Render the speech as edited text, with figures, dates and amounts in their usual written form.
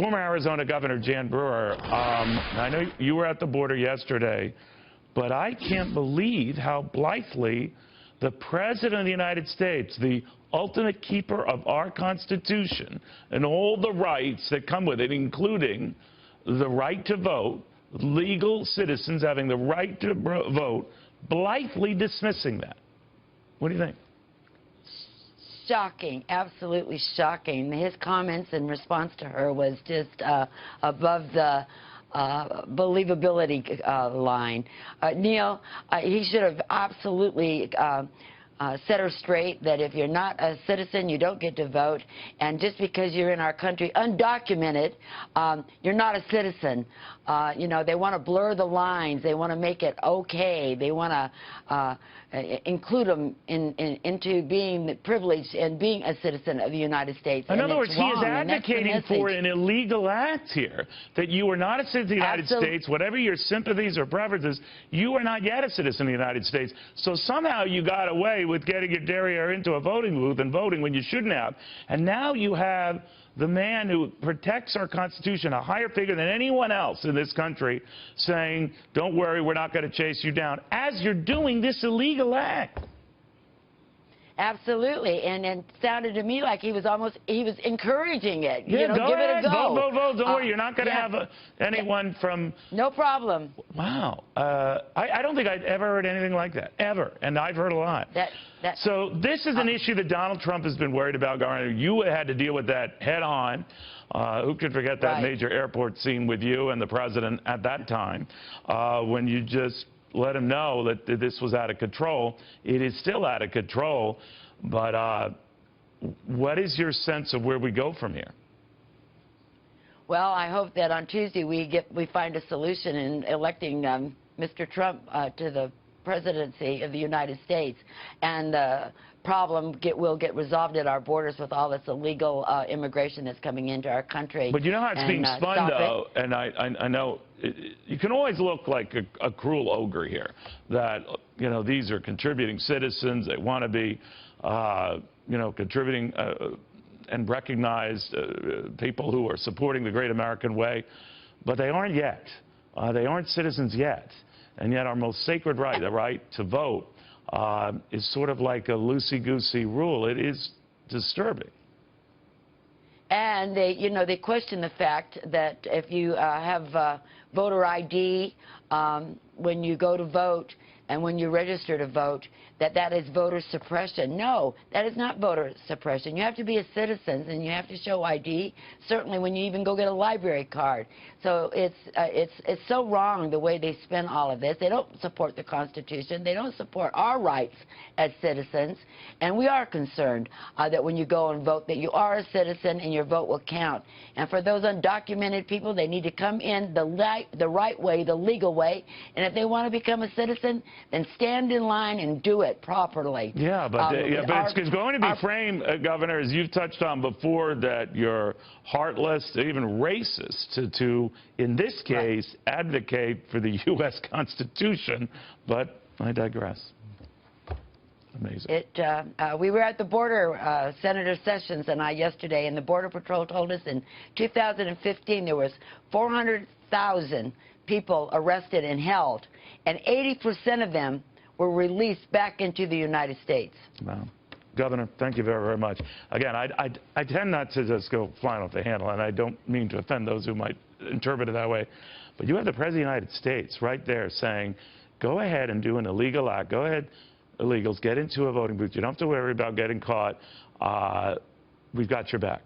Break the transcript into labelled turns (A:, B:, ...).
A: Former Arizona Governor Jan Brewer, I know you were at the border yesterday, but I can't believe how blithely the President of the United States, the ultimate keeper of our Constitution and all the rights that come with it, including the right to vote, legal citizens having the right to vote, blithely dismissing that. What do you think?
B: Shocking, absolutely shocking. His comments in response to her was just above the believability line. Neil, he should have absolutely set her straight that if you're not a citizen, you don't get to vote. And just because you're in our country undocumented, you're not a citizen. You know, they want to blur the lines. They want to make it okay. They want to include them into being privileged and being a citizen of the United States.
A: In other words, he is advocating for an illegal act here, that you are not a citizen of the United States, whatever your sympathies or preferences, you are not yet a citizen of the United States. So somehow you got away with getting your derriere into a voting booth and voting when you shouldn't have. And now you have the man who protects our Constitution, a higher figure than anyone else in this country, saying, don't worry, we're not going to chase you down, as you're doing this illegal act.
B: Absolutely, and it sounded to me like he was encouraging it.
A: Yeah,
B: you know, give
A: ahead.
B: it a go.
A: Vote. Don't worry, you're not going to have anyone from...
B: No problem.
A: Wow. I don't think I'd ever heard anything like that, ever, and I've heard a lot. So this is an issue that Donald Trump has been worried about, Governor. You had to deal with that head on. Who could forget that major airport scene with you and the president at that time, when you just let him know that this was out of control. It is still out of control, but what is your sense of where we go from here?
B: Well, I hope that on Tuesday we find a solution in electing Mr. Trump to the presidency of the United States, and the problem will get resolved at our borders with all this illegal immigration that's coming into our country.
A: But you know how it's being spun, though, and I know you can always look like a cruel ogre here, that, you know, these are contributing citizens. They want to be, you know, contributing and recognized people who are supporting the great American way, but they aren't yet. They aren't citizens yet. And yet our most sacred right, the right to vote, is sort of like a loosey-goosey rule. It is disturbing. And
B: they question the fact that if you have voter ID when you go to vote and when you register to vote, that is voter suppression. No, that is not voter suppression. You have to be a citizen, and you have to show ID, certainly when you even go get a library card. So it's so wrong the way they spin all of this. They don't support the Constitution. They don't support our rights as citizens. And we are concerned that when you go and vote, that you are a citizen and your vote will count. And for those undocumented people, they need to come in the right way, the legal way. And if they want to become a citizen, then stand in line and do it properly.
A: Yeah, but it's going to be framed, Governor, as you've touched on before, that you're heartless, even racist, to in this case, advocate for the U.S. Constitution. But I digress. Amazing.
B: We were at the border, Senator Sessions and I, yesterday, and the Border Patrol told us in 2015 there was 400,000 people arrested and held, and 80% of them were released back into the United States.
A: Wow. Governor, thank you very, very much. Again, I tend not to just go flying off the handle, and I don't mean to offend those who might interpret it that way, but you have the President of the United States right there saying, go ahead and do an illegal act. Go ahead, illegals, get into a voting booth. You don't have to worry about getting caught. We've got your back.